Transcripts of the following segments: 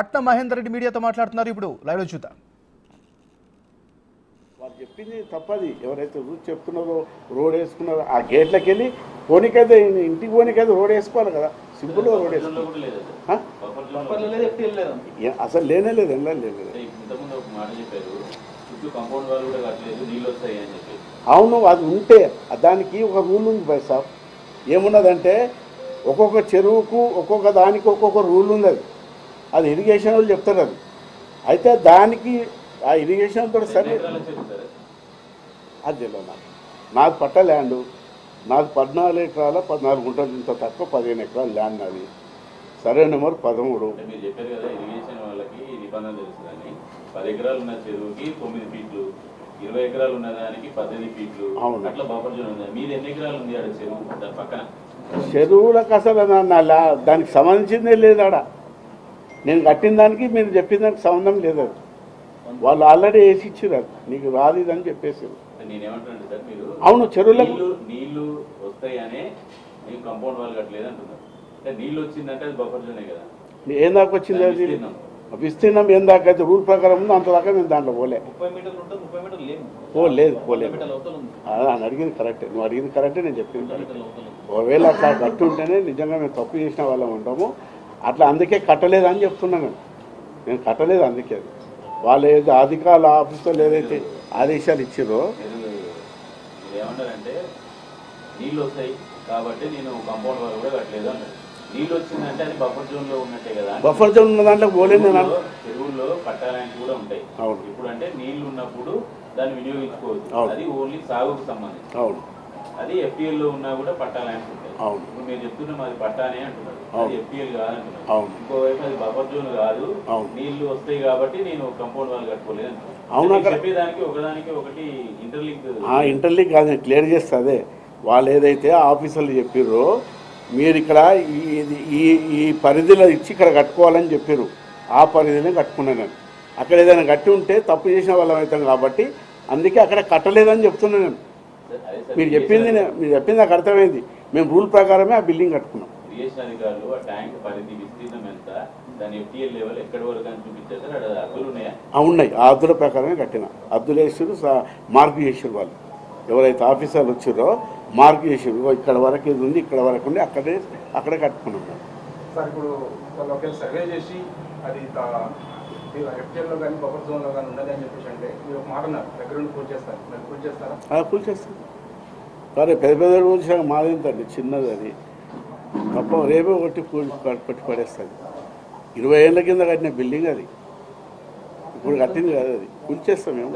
పట్నం మహేందర్ రెడ్డి మీడియాతో మాట్లాడుతున్నారు. ఇప్పుడు లైవ్లో చూద్దాం. వాళ్ళు చెప్పింది తప్పది. ఎవరైతే రూల్స్ చెప్తున్నారో రోడ్ వేసుకున్నారో ఆ గేట్లకి వెళ్ళి పోనీకైతే ఇంటికి పోనీకైతే రోడ్ వేసుకోవాలి కదా. సింపుల్గా రోడ్ వేసుకోవాలి. అసలు లేనే లేదు, ఎలా లేదు. అవును, అది ఉంటే దానికి ఒక రూల్ ఉంది బై సాబ్. ఏమున్నదంటే ఒక్కొక్క చెరువుకు ఒక్కొక్క దానికి ఒక్కొక్క రూల్ ఉంది. అది ఇరిగేషన్ వాళ్ళు చెప్తారు. అది అయితే దానికి ఆ ఇరిగేషన్ తోటి సరే అది తెలియదు. నాది పట్ట ల్యాండు, నాది 14 ఎకరాల 14 గుంటలు, ఇంత తక్కువ 15 ఎకరాల ల్యాండ్ నాది. Survey number 13. మీరు చెప్పారు కదా ఇరిగేషన్ వాళ్ళకి నిబంధన తెలుసు కానీ 10 ఎకరాలు ఉన్న చెరువుకి 9 ఫీట్లు, 20 ఎకరాలు ఉన్న దానికి 18 ఫీట్లు. అవును, అట్లా బఫర్ జోన్ ఉంది. మీది ఎన్ని ఎకరాలు ఉంది ఆడ చెరువు పక్కన? చెరువులకు అసలు దానికి సంబంధించిందే లేదు. ఆడ నేను కట్టిన దానికి మీరు చెప్పిన దానికి సంబంధం లేదు. అది వాళ్ళు ఆల్రెడీ వేసి ఇచ్చారు. నీకు రాదు ఇదని చెప్పేసారు. నేనేమంటున్నాను సార్, మీరు అవును చెరువులకు నీళ్లు వస్తాయనే మీరు కాంపౌండ్ వాళ్ళు కట్టలేదు అంటున్నారు. అంటే నీళ్ళు వచ్చిందంటే అది బఫర్ జోనే కదా. ఏం దాకా వచ్చింది? అది విస్తీర్ణం ఏం దాకా అయితే రూల్ ప్రకారం ఉందో అంతదాకా నేను దాంట్లో పోలే. లేదు పోలేదు. అని అడిగింది కరెక్టే, నువ్వు అడిగింది కరెక్టే, నేను చెప్పింది కరెక్టే. ఒకవేళ అట్లా కట్టి ఉంటేనే నిజంగా మేము తప్పు చేసిన వాళ్ళం ఉంటాము. అట్లా అందుకే కట్టలేదని చెప్తున్నాను. నేను కట్టలేదు అందుకే. అది వాళ్ళు ఏదో అధికారుల ఆఫీసులో ఏదైతే ఆదేశాలు ఇచ్చారో ఏమంటారంటే నీళ్ళు వస్తాయి కాబట్టి నేను కాంపౌండ్ వాళ్ళు కూడా కట్టలేదు అన్నారు. నీళ్ళు వచ్చిందంటే అది బఫర్ జోన్ లో ఉన్నట్టే కదా. బఫర్ జోన్ ఉన్న దాంట్లో పోలేదు. చెరువుల్లో పట్టాలని కూడా ఉంటాయి. అవును, ఇప్పుడు అంటే నీళ్లు ఉన్నప్పుడు దాన్ని వినియోగించుకోవచ్చు. అది ఓన్లీ సాగుకు సంబంధించి. అవును, అది FPL లో ఉన్నా కూడా పట్టాలని ఉంటాయి. అవును, ఇప్పుడు మీరు చెప్తున్నా మాది పట్టానే అంటున్నారు. అది FPL కాదంటున్నారు. అవును, ఇంకోవైపు అది బఫర్ జోన్ కాదు, నీళ్లు వస్తాయి కాబట్టి నేను కాంపౌండ్ వాళ్ళు కట్టుకోలేదు అంటున్నారు. అవును, చెప్పేదానికి ఒకదానికి ఒకటి ఇంటర్లింక్ కాదు, క్లియర్ చేస్తే అదే వాళ్ళు ఏదైతే ఆఫీసర్లు చెప్పారో మీరు ఇక్కడ ఈ పరిధిలో ఇచ్చి ఇక్కడ కట్టుకోవాలని చెప్పారు. ఆ పరిధిలో కట్టుకున్నాను నేను. అక్కడ ఏదైనా కట్టి ఉంటే తప్పు చేసిన వాళ్ళం అవుతాం కాబట్టి అందుకే అక్కడ కట్టలేదని చెప్తున్నాను నేను. మీరు చెప్పింది నాకు అర్థమైంది. మేము రూల్ ప్రకారమే ఆ బిల్డింగ్ కట్టుకున్నాం. ఉన్నాయి, ఆ హద్దుల ప్రకారమే కట్టిన. హద్దులు వేసారు, మార్కు చేసారు. వాళ్ళు ఎవరైతే ఆఫీసర్లు వచ్చారో మార్కు చేసారు. ఇక్కడ వరకు ఇది ఉంది, ఇక్కడ వరకు ఉంది, అక్కడే కట్టుకున్నాం. సార్ ఇప్పుడు వాళ్ళు ఒకవేళ సర్వే చేసి అది FPL లో కానీ బఫర్ జోన్ లో కానీ ఉన్నది అని చెప్పేసి అంటే మీరు ఒక మాట అన్నారు, దగ్గర నుండి కూల్చేస్తారు. మీరు కూల్చేస్తారా? కూల్చేస్తాం. సరే పెద్ద కూల్చాక మాదేంతండి, చిన్నది. అది తప్ప రేపే ఒకటి కొట్టి పడేస్తుంది. 20 ఏళ్ళ కింద కట్టిన బిల్డింగ్ అది, ఇప్పుడు కట్టింది కాదు. అది కూల్చేస్తాం మేము.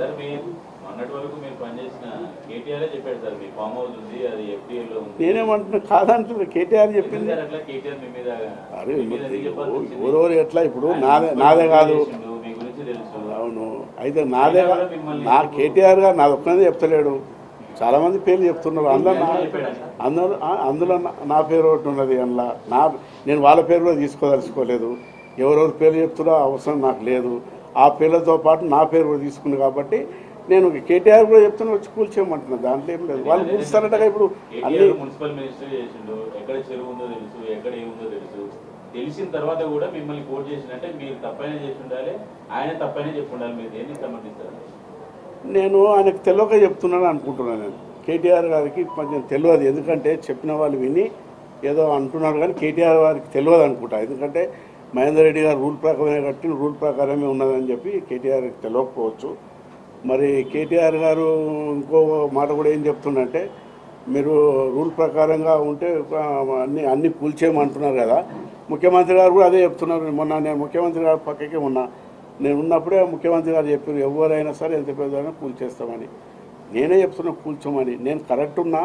నేనేమంటున్నా కాదంటున్నా, KTR చెప్పింది. అరే ఎవరెవరు ఎట్లా ఇప్పుడు నాదే కాదు. అవును, అయితే నాదే నా KTR గారు నాది ఒక్కనే చెప్తలేడు, చాలా మంది పేర్లు చెప్తున్నారు. అందులో నా పేరు ఒకటి ఉన్నది. అందులో నేను వాళ్ళ పేరు కూడా తీసుకోదలుచుకోలేదు. ఎవరెవరు పేర్లు చెప్తున్నా అవసరం నాకు లేదు. ఆ పేర్లతో పాటు నా పేరు కూడా తీసుకుంది కాబట్టి నేను KTR కూడా చెప్తున్నా వచ్చి కూల్చేయమంటున్నా. దాంట్లో ఏం లేదు. వాళ్ళు కూల్స్తారట. ఇప్పుడు అన్ని మున్సిపల్ మినిస్టర్ చేసిండు, ఎక్కడ చెరువు ఉందో తెలుసు, ఎక్కడ ఏముందో తెలుసు. తెలిసిన తర్వాత కూడా మిమ్మల్ని కోర్టు చేసినట్టే మీరు తప్పైనా చేసి ఉండాలి, ఆయన తప్పైనా చెప్పి ఉండాలి. మీరు దేన్ని సమర్థిస్తారు? నేను ఆయనకు తెలియక చెప్తున్నాను అనుకుంటున్నాను. నేను KTR గారికి కొంచెం తెలియదు. ఎందుకంటే చెప్పిన వాళ్ళు విని ఏదో అంటున్నారు కానీ KTR వారికి తెలియదు అనుకుంటా. ఎందుకంటే మహేందర్ రెడ్డి గారు రూల్ ప్రకారమే కట్టి రూల్ ప్రకారమే ఉన్నదని చెప్పి KTRకి తెలియకపోవచ్చు. మరి KTR గారు ఇంకో మాట కూడా ఏం చెప్తుందంటే మీరు రూల్ ప్రకారంగా ఉంటే అన్ని కూల్చేయమంటున్నారు కదా. ముఖ్యమంత్రి గారు కూడా అదే చెప్తున్నారు. మొన్న నేను ముఖ్యమంత్రి గారు పక్కకే ఉన్నా. నేను ఉన్నప్పుడే ముఖ్యమంత్రి గారు చెప్పారు ఎవరైనా సరే ఎంత పెద్దైనా కూల్చేస్తామని. నేనే చెప్తున్నా కూల్చోమని. నేను కరెక్ట్ ఉన్నా.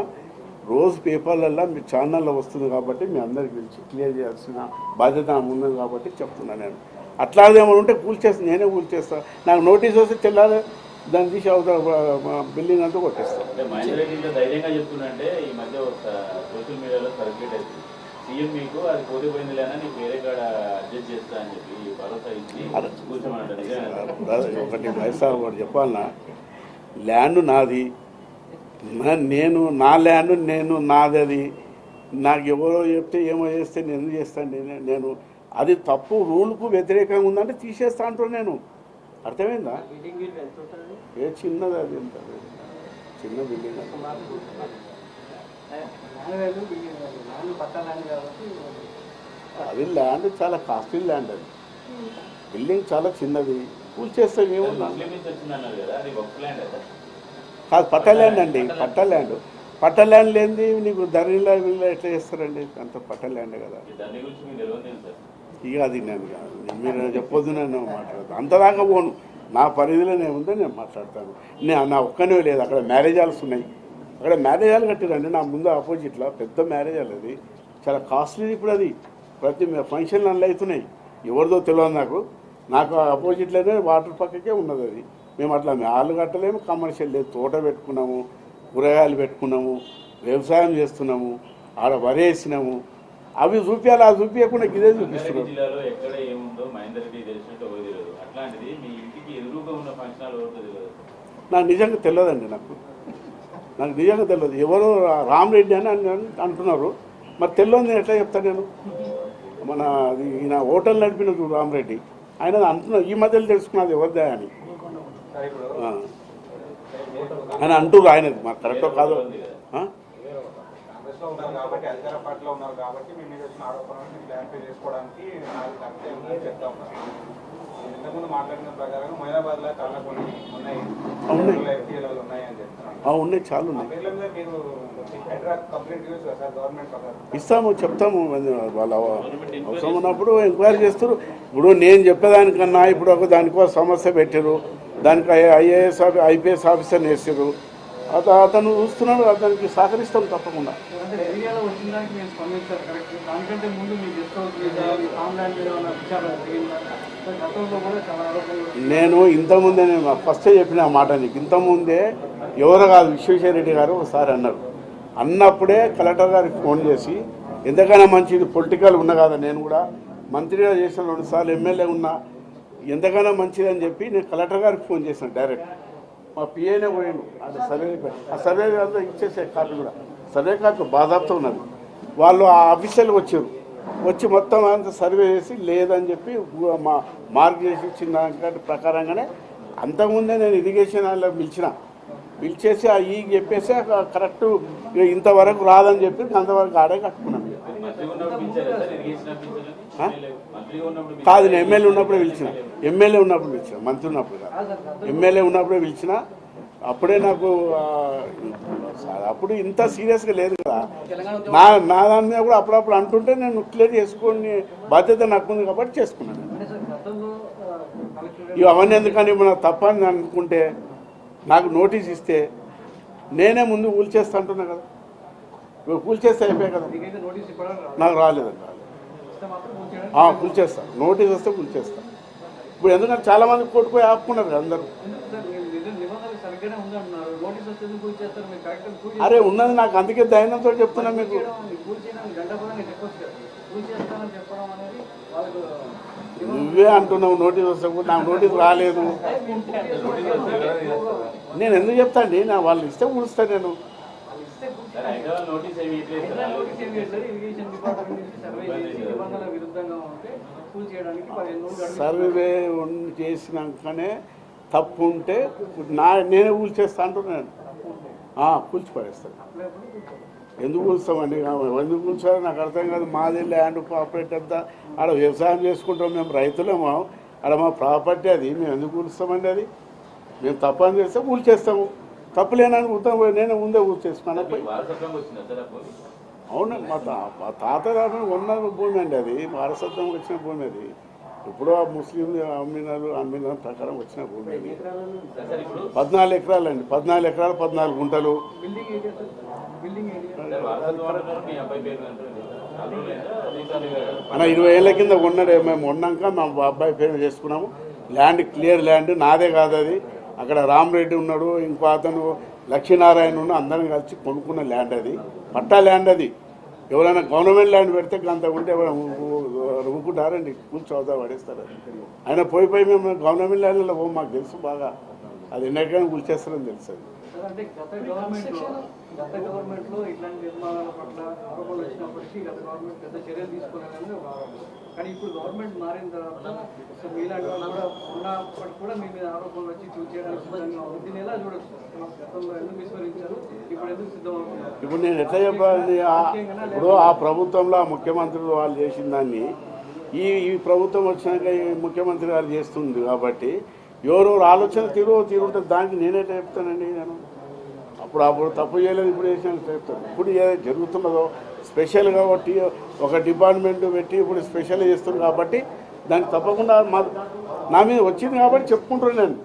రోజు పేపర్లల్లో మీ ఛానల్లో వస్తుంది కాబట్టి మీ అందరికి పిలిచి క్లియర్ చేయాల్సిన బాధ్యత ఉన్నది కాబట్టి చెప్తున్నాను. నేను అట్లాదేమో ఉంటే కూల్చేస్తాను, నేనే కూల్చేస్తాను. నాకు నోటీస్ వస్తే తెల్లాలి దాన్ని తీసి బిల్డింగ్ అంతా కొట్టేస్తాను. ధైర్యంగా చెప్తున్నంటే ఈ మధ్య సోషల్ మీడియాలో సర్క్యులేట్ అవుతుంది. సీఎం మీకు అది పోతే లేనా నీకు వేరే కాడ అడ్జస్ట్ చేస్తా అని చెప్పి భరోసా ఇచ్చి కూర్చోమంటారు. ఒకటి వైఎస్ఆర్ కూడా చెప్పాలన్నా, ల్యాండ్ నాది, నేను నా ల్యాండ్ నాది. అది నాకు ఎవరో చెప్తే ఏమో చేస్తే నేను ఎందుకు చేస్తాను? నేను అది తప్పు, రూల్కు వ్యతిరేకంగా ఉందంటే తీసేస్తా అంటున్నాను నేను. అర్థమైందా? ఏ చిన్నది అది, ఎంత చిన్న బిల్డింగ్ అది. ల్యాండ్ చాలా కాస్ట్లీ ల్యాండ్ అది, బిల్డింగ్ చాలా చిన్నది. కూల్ చేస్తే ఏముందా? కాదు, పట్టా ల్యాండ్ అండి, పట్టా ల్యాండ్. పట్టా ల్యాండ్ లేనిది నీకు ధరలా వీళ్ళు ఎట్లా చేస్తారండి? అంత పట్టా ల్యాండ్ కదా. ఇక అది నేను మీరు చెప్పొద్దు, నేను మాట్లాడతాను. అంతదాకా పోను, నా పరిధిలో నేను ఉందో నేను మాట్లాడతాను. నా ఒక్కనే లేదు, అక్కడ మ్యారేజ్ హాల్స్ ఉన్నాయి. అక్కడ మ్యారేజ్ హాల్ కట్టిరండి నా ముందు ఆపోజిట్లో, పెద్ద మ్యారేజ్ హాల్ అది, చాలా కాస్ట్లీ. ఇప్పుడు అది ప్రతి ఫంక్షన్లు అందులో అవుతున్నాయి. ఎవరిదో తెలియదు నాకు ఆపోజిట్లోనే వాటర్ పక్కకే ఉన్నది అది. మేము అట్లా హాల్ కట్టలేము, కమర్షియల్ లేదు. తోట పెట్టుకున్నాము, కూరగాయలు పెట్టుకున్నాము, వ్యవసాయం చేస్తున్నాము, ఆడ వరేసినాము. అవి చూపించాలి, అది చూపించకుండా ఇదే చూపిస్తున్నాం. నాకు నిజంగా తెలియదండి, నాకు నిజంగా తెలియదు. ఎవరో రామరెడ్డి అని అంటున్నారు, మరి తెలియదు ఎట్లా చెప్తాను నేను? మన ఈయన హోటల్ నడిపిన రామరెడ్డి ఆయన అంటున్నారు, ఈ మధ్యలో తెలుసుకున్నది ఎవరిదే అని అని అంటున్నారు. ఆయన మాకు కరెక్టో కాదు. ఉన్నాయి, చాలా ఉన్నాయి. ఇస్తాము, చెప్తాము. వాళ్ళ అవసరం ఉన్నప్పుడు ఎంక్వైరీ చేస్తారు. ఇప్పుడు నేను చెప్పేదానికన్నా ఇప్పుడు ఒక దానికోసం సమస్య పెట్టారు, దానికి ఐఏఎస్ ఐపీఎస్ ఆఫీసర్ని వేసారు, అతను చూస్తున్నాడు, అతనికి సహకరిస్తాం తప్పకుండా. నేను ఇంతకుముందే నేను ఫస్టే చెప్పిన ఆ మాట నీకు. ఇంతకుముందే ఎవరు కాదు, విశ్వేశ్వర రెడ్డి గారు ఒకసారి అన్నారు. అన్నప్పుడే కలెక్టర్ గారికి ఫోన్ చేసి, ఎంతకైనా మంచిది పొలిటికల్ ఉన్నా కదా, నేను కూడా మంత్రిగా చేసిన 2 సార్లు ఎమ్మెల్యే ఉన్నా, ఎంతకైనా మంచిది అని చెప్పి నేను కలెక్టర్ గారికి ఫోన్ చేశాను డైరెక్ట్. మా పిఏనే పోయాను, అంటే ఆ సర్వే అంతా ఇచ్చేసే కాపీ కూడా, సర్వే కాపీ బాధాప్తో ఉన్నది. వాళ్ళు ఆ ఆఫీసర్లు వచ్చి మొత్తం అంతా సర్వే చేసి లేదని చెప్పి మార్క్ చేసి ఇచ్చిన దాని ప్రకారంగానే అంతకుముందే నేను ఇరిగేషన్ వాళ్ళకి పిలిచేసి ఈ చెప్పేసి కరెక్ట్ ఇంతవరకు రాదని చెప్పి అంతవరకు ఆడే కట్టుకున్నాను. కాదు, నేను ఎమ్మెల్యే ఉన్నప్పుడే పిలిచిన, మంత్రి ఉన్నప్పుడు కాదు, ఎమ్మెల్యే ఉన్నప్పుడే పిలిచిన. అప్పుడే నాకు అప్పుడు ఇంత సీరియస్గా లేదు కదా. నా దాని మీద కూడా అప్పుడప్పుడు అంటుంటే నేను క్లియర్ చేసుకుని బాధ్యత నాకు ఉంది కాబట్టి చేసుకున్నాను. అవన్నీ ఎందుకని నాకు తప్పని అనుకుంటే నాకు నోటీస్ ఇస్తే నేనే ముందు కూల్చేస్తా అంటున్నా కదా. కూల్చేస్తే అయిపోయాయి కదా. నాకు రాలేదండి, కూల్చేస్తా. నోటీస్ వస్తే కూల్చేస్తా. ఇప్పుడు ఎందుకంటే చాలామంది కోర్టుకు ఆపుకున్నారు కదా అందరూ. అరే ఉన్నది నాకు, అందుకే ధైర్యంతో చెప్తున్నా మీకు. నువ్వే అంటున్నావు నోటీస్ వస్తే, నాకు నోటీస్ రాలేదు. నేను ఎందుకు చెప్తా అండి, నా వాళ్ళు ఇస్తే కూలుస్తాను నేను. సర్వే చేసినాకనే తప్పు ఉంటే నేనే కూల్చేస్తా అంటున్నాను. కూల్చి పడేస్తాను. ఎందుకు కూల్స్తామండి? ఎందుకు కూల్చారో నాకు అర్థం కాదు. మాది ల్యాండ్ ప్రాపర్టీ అంతా ఆడ వ్యవసాయం చేసుకుంటాం, మేము రైతులేమో, ఆడ మా ప్రాపర్టీ అది, మేము ఎందుకు కూలుస్తామండి? అది మేము తప్పని చేస్తే కూల్చేస్తాము. తప్పులేనని నేనే ముందే కూల్చేసుకున్నాను. అవునండి, మా తాత ఉన్న భూమి అండి అది, వారసత్వం వచ్చిన భూమి అది. ఇప్పుడు ఆ ముస్లిం అమ్మిన ప్రకారం వచ్చిన భూమి అది. 14 ఎకరాలు అండి, 14 ఎకరాలు 14 గుంటలు. 20 ఏళ్ళ కింద కొన్నాడు. మేము ఉన్నాక మా అబ్బాయి పేరు చేసుకున్నాము. ల్యాండ్ క్లియర్ ల్యాండ్, నాదే కాదు అది. అక్కడ రామరెడ్డి ఉన్నాడు, ఇంకో అతను లక్ష్మీనారాయణ ఉన్నాడు, అందరం కలిసి కొనుక్కున్న ల్యాండ్ అది. పట్టా ల్యాండ్ అది. ఎవరైనా గవర్నమెంట్ ల్యాండ్ పెడితే అంత ఉంటే రువ్వుకుంటారండి, కూర్చోవద్దా పడేస్తారు. ఆయన పోయి మేము గవర్నమెంట్ ల్యాండ్లో మాకు తెలుసు బాగా, అది ఎన్నటికైనా కూల్చేస్తారని తెలుసు. అది అంటే గత గవర్నమెంట్లో ఇట్లాంటి నిర్మాణాల పట్ల ఆరోపణలు వచ్చినప్పటికీ గత గవర్నమెంట్ పెద్ద చర్యలు తీసుకోలేదని ఒక ఆరోపణ. కానీ ఇప్పుడు గవర్నమెంట్ మారిన తర్వాత సో మీలాంటి వాళ్ళు కూడా ఉన్నప్పటికీ కూడా మీ మీద ఆరోపణలు వచ్చి చూస్ చేయడానికి సిద్ధంగా ఉంది. దీన్ని ఎలా చూడొచ్చు? గతంలో ఎందుకు విస్మరించారు, ఇప్పుడు ఎందుకు సిద్ధమవుతున్నారు? ఇప్పుడు నేను ఎట్లా చెప్పాలి, ఇప్పుడు ఆ ప్రభుత్వంలో ఆ ముఖ్యమంత్రులు వాళ్ళు చేసిన దాన్ని ఈ ప్రభుత్వం వచ్చినాక ఈ ముఖ్యమంత్రి గారు చేస్తుంది కాబట్టి ఎవరెవరు ఆలోచన తీరుంటుంది. దానికి నేనైతే చెప్తానండి. నేను అప్పుడు తప్పు చేయలేదు, ఇప్పుడు చేసినా చెప్తాను. ఇప్పుడు ఏదైతే జరుగుతున్నదో స్పెషల్ కాబట్టి ఒక డిపార్ట్మెంట్ పెట్టి ఇప్పుడు స్పెషల్ చేస్తుంది కాబట్టి దానికి తప్పకుండా నా మీద వచ్చింది కాబట్టి చెప్పుకుంటున్నాను. నేను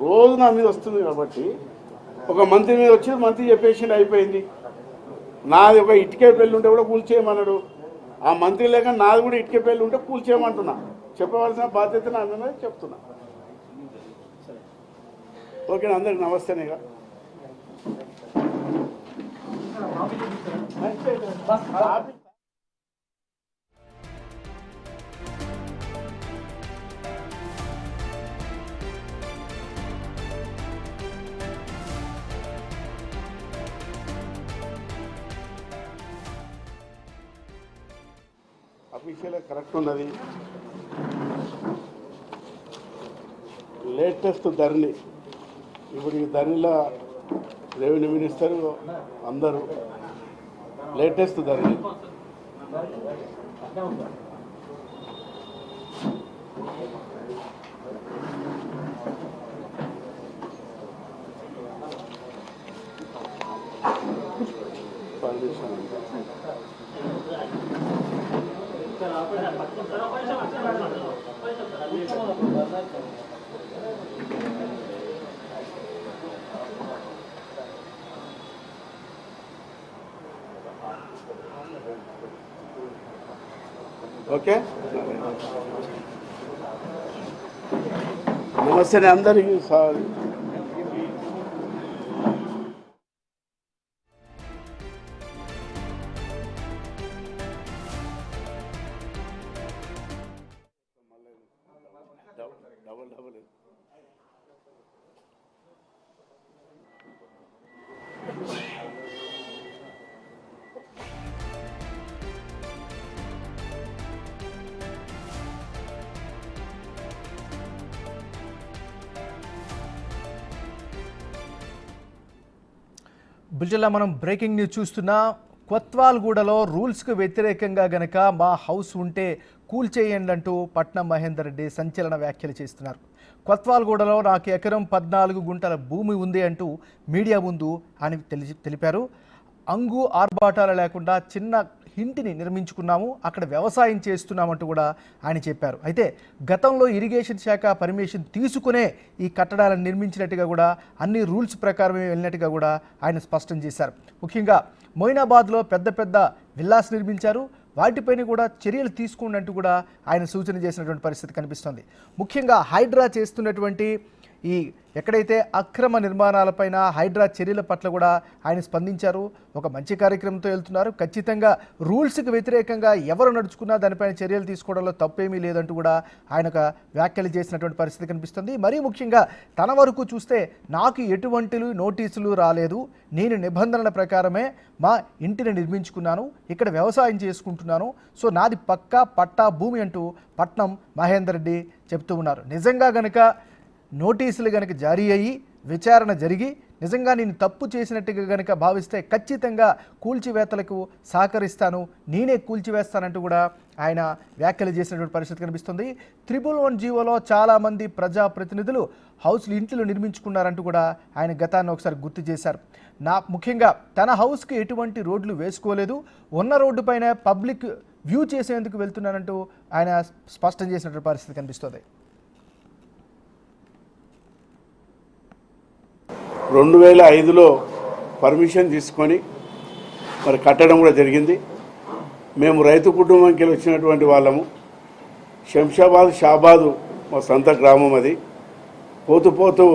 రోజు నా మీద వస్తుంది కాబట్టి ఒక మంత్రి మీద వచ్చింది, మంత్రి చెప్పేసి అయిపోయింది. నాది ఒక ఇటుకే పెళ్ళి ఉంటే కూడా కూల్చేయమన్నాడు. ఆ మంత్రి లేక నాది కూడా ఇటుకే పెళ్ళి ఉంటే కూల్చేయమంటున్నా. చెప్పవలసిన బాధ్యత నాదన్నది చెప్తున్నా. ఓకే, అందరికి నమస్తేనేగా. అఫీషియల్గా కరెక్ట్ ఉన్నది. లేటెస్ట్ ధరణి, ఇప్పుడు ఈ ధరణిలో రెవెన్యూ మినిస్టర్ అందరూ లేటెస్ట్ ధరణి. ఓకే, నమస్తే అందరికీ. సారీ, డబల్ బుల్జిల్లా మనం బ్రేకింగ్ న్యూస్ చూస్తున్నా. కొత్వాల్గూడలో రూల్స్కు వ్యతిరేకంగా గనక మా హౌస్ ఉంటే కూల్చేయండి అంటూ పట్నం మహేందర్ రెడ్డి సంచలన వ్యాఖ్యలు చేస్తున్నారు. కొత్వాల్గూడలో నాకు ఎకరం 14 గుంటల భూమి ఉంది అంటూ మీడియా ముందు ఆయన తెలిపారు. అంగు ఆర్భాటాలు లేకుండా చిన్న ఇంటిని నిర్మించుకున్నాము, అక్కడ వ్యవసాయం చేస్తున్నామంటూ కూడా ఆయన చెప్పారు. అయితే గతంలో ఇరిగేషన్ శాఖ పర్మిషన్ తీసుకునే ఈ కట్టడాలను నిర్మించినట్టుగా కూడా అన్ని రూల్స్ ప్రకారమే వెళ్ళినట్టుగా కూడా ఆయన స్పష్టం చేశారు. ముఖ్యంగా మొయినాబాద్లో పెద్ద పెద్ద విల్లాస్ నిర్మించారు, వాటిపైన కూడా చర్యలు తీసుకున్నట్టు కూడా ఆయన సూచన చేసినటువంటి పరిస్థితి కనిపిస్తుంది. ముఖ్యంగా హైడ్రా చేస్తున్నటువంటి ఈ ఎక్కడైతే అక్రమ నిర్మాణాలపైన హైడ్రా చర్యల పట్ల కూడా ఆయన స్పందించారు. ఒక మంచి కార్యక్రమంతో వెళ్తున్నారు. ఖచ్చితంగా రూల్స్కి వ్యతిరేకంగా ఎవరు నడుచుకున్నా దానిపైన చర్యలు తీసుకోవడంలో తప్పేమీ లేదంటూ కూడా ఆయన ఒక వ్యాఖ్యలు చేసినటువంటి పరిస్థితి కనిపిస్తుంది. మరీ ముఖ్యంగా తన వరకు చూస్తే నాకు ఎటువంటి నోటీసులు రాలేదు, నేను నిబంధనల ప్రకారమే మా ఇంటిని నిర్మించుకున్నాను, ఇక్కడ వ్యవసాయం చేసుకుంటున్నాను, సో నాది పక్కా పట్టా భూమి అంటూ పట్నం మహేందర్ రెడ్డి చెప్తూ ఉన్నారు. నిజంగా గనక నోటీసులు కనుక జారీ అయ్యి విచారణ జరిగి నిజంగా నేను తప్పు చేసినట్టుగా కనుక భావిస్తే ఖచ్చితంగా కూల్చివేతలకు సహకరిస్తాను, నేనే కూల్చివేస్తానంటూ కూడా ఆయన వ్యాఖ్యలు చేసినటువంటి పరిస్థితి కనిపిస్తుంది. 111 జీవోలో చాలామంది ప్రజాప్రతినిధులు ఇంట్లు నిర్మించుకున్నారంటూ కూడా ఆయన గతాన్ని ఒకసారి గుర్తు చేశారు. ముఖ్యంగా తన హౌస్కి ఎటువంటి రోడ్లు వేసుకోలేదు, ఉన్న రోడ్డు పైన పబ్లిక్ వ్యూ చేసేందుకు వెళ్తున్నానంటూ ఆయన స్పష్టం చేసినటువంటి పరిస్థితి కనిపిస్తుంది. 2005లో పర్మిషన్ తీసుకొని మరి కట్టడం కూడా జరిగింది. మేము రైతు కుటుంబంకి వచ్చినటువంటి వాళ్ళము. శంషాబాద్ షాబాదు మా సొంత గ్రామం. అది పోతూ పోతూ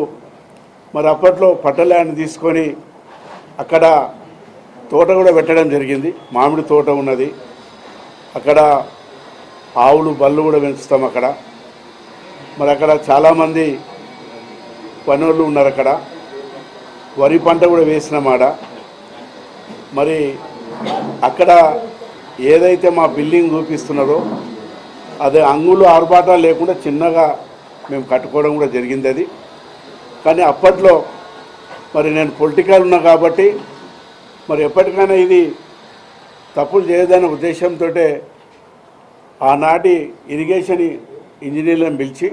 మరి అప్పట్లో పట్టల్యాండ్ తీసుకొని అక్కడ తోట కూడా పెట్టడం జరిగింది. మామిడి తోట ఉన్నది అక్కడ, ఆవులు బళ్ళు కూడా పెంచుతాం అక్కడ. మరి అక్కడ చాలామంది పనులు ఉన్నారు అక్కడ. వరి పంట కూడా వేసినామాట. మరి అక్కడ ఏదైతే మా బిల్డింగ్ చూపిస్తున్నారో అది అంగులు ఆర్భాటాలు లేకుండా చిన్నగా మేము కట్టుకోవడం కూడా జరిగింది అది. కానీ అప్పట్లో మరి నేను పొలిటికల్ ఉన్నా కాబట్టి మరి ఎప్పటికైనా ఇది తప్పులు చేయదనే ఉద్దేశంతో ఆనాటి ఇరిగేషన్ ఇంజనీర్లను పిలిచి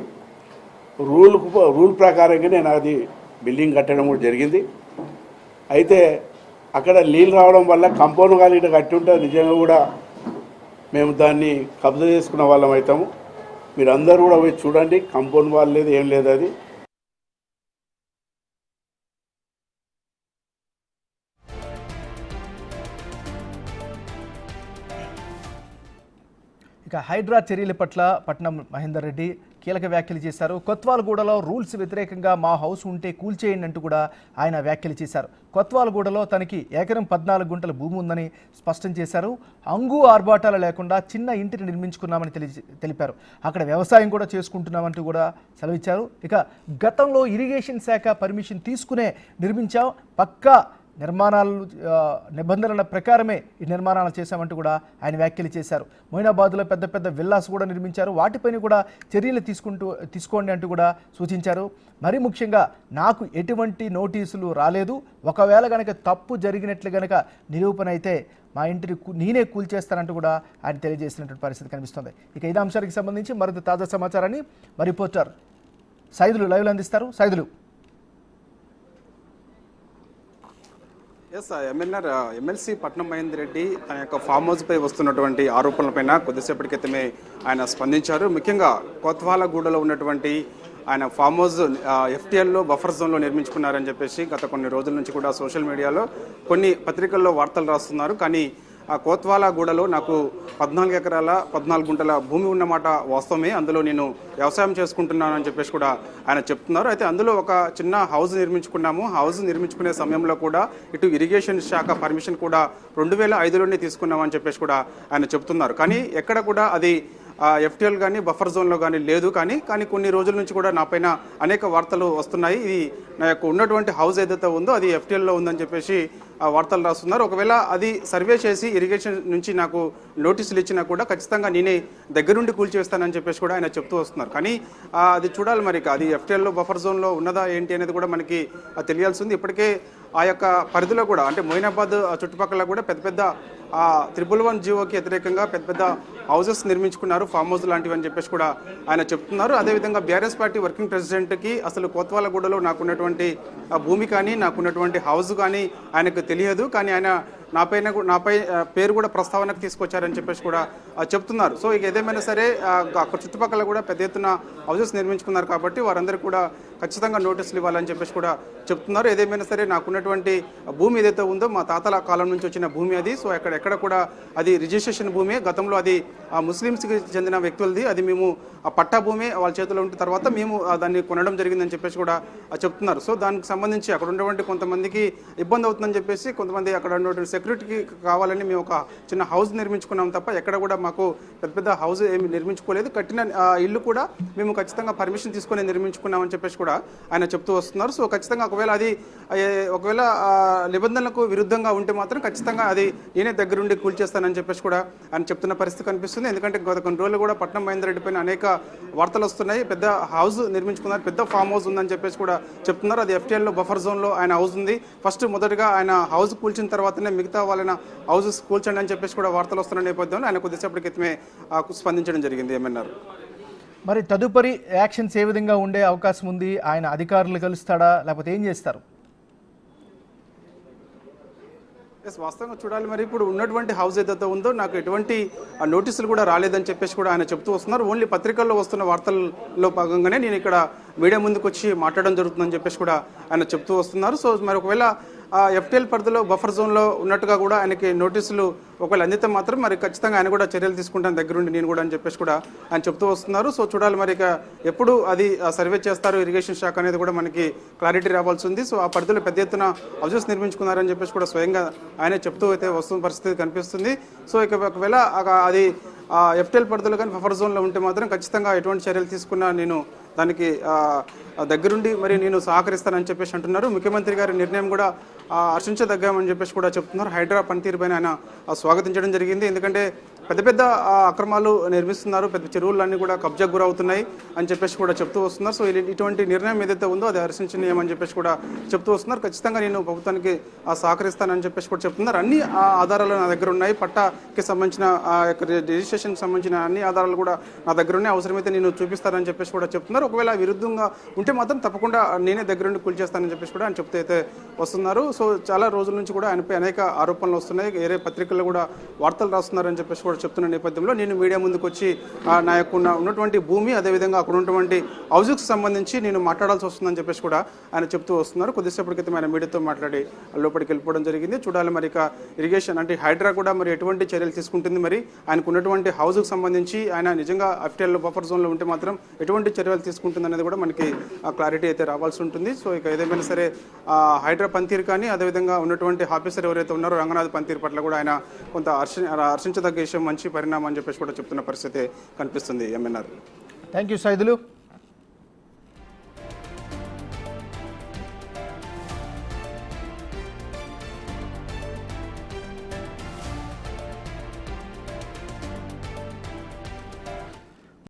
రూల్ ప్రకారంగా నేను అది బిల్డింగ్ కట్టడం కూడా జరిగింది. అయితే అక్కడ నీళ్ళు రావడం వల్ల కంపౌండ్ వాళ్ళు ఇట్లా కట్టి ఉంటే నిజంగా కూడా మేము దాన్ని కబ్జా చేసుకున్న వాళ్ళం అవుతాము. మీరు అందరూ కూడా పోయి చూడండి, కంపౌండ్ వాళ్ళు లేదు, ఏం లేదు. అది ఇక హైడ్రా చర్యల పట్ల పట్నం మహేందర్ రెడ్డి కీలక వ్యాఖ్యలు చేశారు. కొత్వాల్గూడలో రూల్స్ వ్యతిరేకంగా మా హౌస్ ఉంటే కూల్చేయండి అంటూ కూడా ఆయన వ్యాఖ్యలు చేశారు. కొత్వాల్గూడలో తనకి ఎకరం 14 గుంటల భూమి ఉందని స్పష్టం చేశారు. అంగు ఆర్భాటాలు లేకుండా చిన్న ఇంటిని నిర్మించుకున్నామని తెలిపారు. అక్కడ వ్యవసాయం కూడా చేసుకుంటున్నామంటూ కూడా సెలవిచ్చారు. ఇక గతంలో ఇరిగేషన్ శాఖ పర్మిషన్ తీసుకునే నిర్మించాం, పక్కా నిర్మాణాలు నిబంధనల ప్రకారమే ఈ నిర్మాణాలు చేశామంటూ కూడా ఆయన వ్యాఖ్యలు చేశారు. మొయినాబాద్లో పెద్ద పెద్ద విల్లాస్ కూడా నిర్మించారు, వాటిపైన కూడా చర్యలు తీసుకోండి అంటూ కూడా సూచించారు. మరీ ముఖ్యంగా నాకు ఎటువంటి నోటీసులు రాలేదు, ఒకవేళ కనుక తప్పు జరిగినట్లు కనుక నిరూపణ అయితే మా ఇంటిని నేనే కూల్చేస్తానంటూ కూడా ఆయన తెలియజేసినటువంటి పరిస్థితి కనిపిస్తుంది. ఇక ఇదే అంశానికి సంబంధించి మరింత తాజా సమాచారాన్ని మా రిపోర్టర్ సైదులు లైవ్లో అందిస్తారు. సైదులు. ఎమ్మెల్సీ పట్నం మహేందర్ రెడ్డి తన యొక్క ఫామ్ హౌస్పై వస్తున్నటువంటి ఆరోపణలపైన కొద్దిసేపటి క్రితమే ఆయన స్పందించారు. ముఖ్యంగా కొత్వాలగూడలో ఉన్నటువంటి ఆయన ఫామ్ హౌస్ ఎఫ్టీఎల్లో బఫర్ జోన్లో నిర్మించుకున్నారని చెప్పేసి గత కొన్ని రోజుల నుంచి కూడా సోషల్ మీడియాలో కొన్ని పత్రికల్లో వార్తలు రాస్తున్నారు. కానీ ఆ కోత్వాలగూడలో నాకు 14 ఎకరాల 14 గుంటల భూమి ఉన్నమాట వాస్తవమే, అందులో నేను వ్యవసాయం చేసుకుంటున్నానని చెప్పేసి కూడా ఆయన చెప్తున్నారు. అయితే అందులో ఒక చిన్న హౌస్ నిర్మించుకున్నాము. హౌస్ నిర్మించుకునే సమయంలో కూడా ఇటు ఇరిగేషన్ శాఖ పర్మిషన్ కూడా 2005లోనే తీసుకున్నామని చెప్పేసి కూడా ఆయన చెప్తున్నారు. కానీ ఎక్కడ కూడా అది ఎఫ్టీఎల్ కానీ బఫర్ జోన్లో కానీ లేదు. కానీ కొన్ని రోజుల నుంచి కూడా నాపైన అనేక వార్తలు వస్తున్నాయి. ఇది నా యొక్క ఉన్నటువంటి హౌస్ ఏదైతే ఉందో అది ఎఫ్టీఎల్లో ఉందని చెప్పేసి వార్తలు రాస్తున్నారు. ఒకవేళ అది సర్వే చేసి ఇరిగేషన్ నుంచి నాకు నోటీసులు ఇచ్చినా కూడా ఖచ్చితంగా నేనే దగ్గరుండి కూల్చేస్తానని చెప్పేసి కూడా ఆయన చెప్తూ వస్తున్నారు. కానీ అది చూడాలి మరి, అది ఎఫ్టీఎల్లో బఫర్ జోన్లో ఉన్నదా ఏంటి అనేది కూడా మనకి తెలియాల్సి ఉంది. ఇప్పటికే ఆ యొక్క పరిధిలో కూడా అంటే మొయినాబాద్ చుట్టుపక్కల కూడా పెద్ద పెద్ద 111 జీవోకి వ్యతిరేకంగా పెద్ద పెద్ద హౌసెస్ నిర్మించుకున్నారు, ఫామ్ హౌస్ లాంటివి అని చెప్పేసి కూడా ఆయన చెప్తున్నారు. అదేవిధంగా బీఆర్ఎస్ పార్టీ వర్కింగ్ ప్రెసిడెంట్కి అసలు కోత్వాలగూడలో నాకున్నటువంటి భూమి కానీ నాకున్నటువంటి హౌస్ కానీ ఆయనకు తెలియదు. కానీ ఆయన నాపై పేరు కూడా ప్రస్తావనకు తీసుకొచ్చారని చెప్పేసి కూడా చెప్తున్నారు. సో ఇక ఏదేమైనా సరే అక్కడ చుట్టుపక్కల కూడా పెద్ద ఎత్తున హౌసెస్ నిర్మించుకున్నారు కాబట్టి వారందరికీ కూడా ఖచ్చితంగా నోటీసులు ఇవ్వాలని చెప్పేసి కూడా చెప్తున్నారు. ఏదేమైనా సరే నాకున్నటువంటి భూమి ఏదైతే ఉందో మా తాతల కాలం నుంచి వచ్చిన భూమి అది. సో ఎక్కడ కూడా అది రిజిస్ట్రేషన్ భూమి, గతంలో అది ముస్లిమ్స్కి చెందిన వ్యక్తులది. అది మేము ఆ పట్టా భూమి వాళ్ళ చేతిలో ఉంటే తర్వాత మేము దాన్ని కొనడం జరిగిందని చెప్పేసి కూడా చెప్తున్నారు. సో దానికి సంబంధించి అక్కడ ఉన్నటువంటి కొంతమందికి ఇబ్బంది అవుతుందని చెప్పేసి కొంతమంది అక్కడ ఉన్నటువంటి సెక్యూరిటీకి కావాలని మేము ఒక చిన్న హౌస్ నిర్మించుకున్నాం తప్ప ఎక్కడ కూడా మాకు పెద్ద హౌస్ ఏమి నిర్మించుకోలేదు. కట్టిన ఇల్లు కూడా మేము ఖచ్చితంగా పర్మిషన్ తీసుకొని నిర్మించుకున్నామని చెప్పేసి కూడా ఆయన చెప్తూ వస్తున్నారు. సో ఖచ్చితంగా ఒకవేళ నిబంధనలకు విరుద్ధంగా ఉంటే మాత్రం ఖచ్చితంగా అది నేనే దగ్గరుండి కూల్చేస్తానని చెప్పేసి కూడా ఆయన చెప్తున్న పరిస్థితి కనిపిస్తుంది. ఎందుకంటే గత కొన్ని రోజులు కూడా పట్నం మహేందర్ రెడ్డి పైన అనేక వార్తలు వస్తున్నాయి. పెద్ద హౌస్ నిర్మించుకున్నారు, పెద్ద ఫామ్ హౌస్ ఉందని చెప్పేసి కూడా చెప్తున్నారు. అది ఎఫ్టీఎల్లో బఫర్ జోన్లో ఆయన హౌస్ ఉంది. మొదటగా ఆయన హౌస్ కూల్చిన తర్వాతనే మిగతా వాళ్ళని హౌసెస్ కూల్చండి అని చెప్పేసి కూడా వార్తలు వస్తున్న నేపథ్యంలో ఆయన కొద్దిసేపటి క్రితమే స్పందించడం జరిగింది. ఏమన్నారు మరి తదుపరి యాక్షన్స్ ఏ విధంగా ఉండే అవకాశం ఉంది? ఆయన అధికారులు కలుస్తాడా లేకపోతే ఏం చేస్తారు? వాస్తవంగా చూడాలి. మరి ఇప్పుడు ఉన్నటువంటి హౌస్ ఏదైతే ఉందో నాకు ఎటువంటి నోటీసులు కూడా రాలేదని చెప్పేసి కూడా ఆయన చెప్తూ వస్తున్నారు. ఓన్లీ పత్రికల్లో వస్తున్న వార్తల్లో భాగంగానే నేను ఇక్కడ మీడియా ముందుకు వచ్చి మాట్లాడడం జరుగుతుందని చెప్పేసి కూడా ఆయన చెప్తూ వస్తున్నారు. సో మరి ఒకవేళ ఎఫ్టీఎల్ పరిధిలో బఫర్ జోన్లో ఉన్నట్టుగా కూడా ఆయనకి నోటీసులు ఒకవేళ అందితే మాత్రం మరి ఖచ్చితంగా ఆయన కూడా చర్యలు తీసుకుంటాను దగ్గరుండి నేను కూడా అని చెప్పేసి కూడా ఆయన చెప్తూ వస్తున్నారు. సో చూడాలి మరి ఇక ఎప్పుడు అది సర్వే చేస్తారు ఇరిగేషన్ శాఖ అనేది కూడా మనకి క్లారిటీ రావాల్సి ఉంది. సో ఆ పరిధిలో పెద్ద ఎత్తున హౌసెస్ నిర్మించుకున్నారని చెప్పేసి కూడా స్వయంగా ఆయనే చెప్తూ అయితే వస్తున్న పరిస్థితి కనిపిస్తుంది. సో ఇక ఒకవేళ అది ఎఫ్టీఎల్ పరిధిలో కానీ బఫర్ జోన్లో ఉంటే మాత్రం ఖచ్చితంగా ఎటువంటి చర్యలు తీసుకున్నా నేను దానికి దగ్గరుండి మరి నేను సహకరిస్తానని చెప్పేసి అంటున్నారు. ముఖ్యమంత్రి గారి నిర్ణయం కూడా హర్షించదగ్గామని చెప్పేసి కూడా చెప్తున్నారు. హైడ్రా పనితీరు పైన ఆయన స్వాగతించడం జరిగింది. ఎందుకంటే పెద్ద పెద్ద అక్రమాలు నిర్మిస్తున్నారు, పెద్ద చెరువులన్నీ కూడా కబ్జాకు గురవుతున్నాయి అని చెప్పేసి కూడా చెప్తూ వస్తున్నారు. సో ఇటువంటి నిర్ణయం ఏదైతే ఉందో అది హర్షించనీయమని చెప్పేసి కూడా చెప్తూ వస్తున్నారు. ఖచ్చితంగా నేను ప్రభుత్వానికి సహకరిస్తానని చెప్పేసి కూడా చెప్తున్నారు. అన్ని ఆధారాలు నా దగ్గర ఉన్నాయి, పట్టాకి సంబంధించిన రిజిస్ట్రేషన్కి సంబంధించిన అన్ని ఆధారాలు కూడా నా దగ్గర ఉన్నాయి, అవసరమైతే నేను చూపిస్తానని చెప్పేసి కూడా చెప్తున్నారు. ఒకవేళ విరుద్ధంగా ఉంటే మాత్రం తప్పకుండా నేనే దగ్గరుండి కూల్చేస్తానని చెప్పేసి కూడా ఆయన చెప్తూ అయితే వస్తున్నారు. సో చాలా రోజుల నుంచి కూడా ఆయనపై అనేక ఆరోపణలు వస్తున్నాయి, వేరే పత్రికల్లో కూడా వార్తలు రాస్తున్నారని చెప్పేసి కూడా చెప్తున్న నేపథ్యంలో నేను మీడియా ముందుకు వచ్చి నా యొక్క ఉన్నటువంటి భూమి అదేవిధంగా అక్కడ ఉన్నటువంటి హౌజుకు సంబంధించి నేను మాట్లాడాల్సి వస్తుందని చెప్పేసి కూడా ఆయన చెప్తూ వస్తున్నారు. కొద్దిసేపటి క్రితం ఆయన మీడియాతో మాట్లాడి లోపలికి వెళ్ళిపోవడం జరిగింది. చూడాలి మరి ఇక ఇరిగేషన్ అంటే హైడ్రా కూడా మరి ఎటువంటి చర్యలు తీసుకుంటుంది, మరి ఆయనకు ఉన్నటువంటి హౌజుకు సంబంధించి ఆయన నిజంగా ఎఫ్టీఎల్ బఫర్ జోన్లో ఉంటే మాత్రం ఎటువంటి చర్యలు తీసుకుంటుంది అనేది కూడా మనకి క్లారిటీ అయితే రావాల్సి ఉంటుంది. సో ఇక ఏదేమైనా సరే హైడ్రా పనితీరు కానీ అదేవిధంగా ఉన్నటువంటి ఆఫీసర్ ఎవరైతే ఉన్నారో రంగనాథ్ పనితీరు పట్ల కూడా ఆయన కొంత హర్షించదగ్గ విషయం, మంచి పరిణామం అని చెప్పేసి కూడా చెప్తున్న పరిస్థితి కనిపిస్తుంది. ఎంఎన్ఆర్. Thank you Saidulu.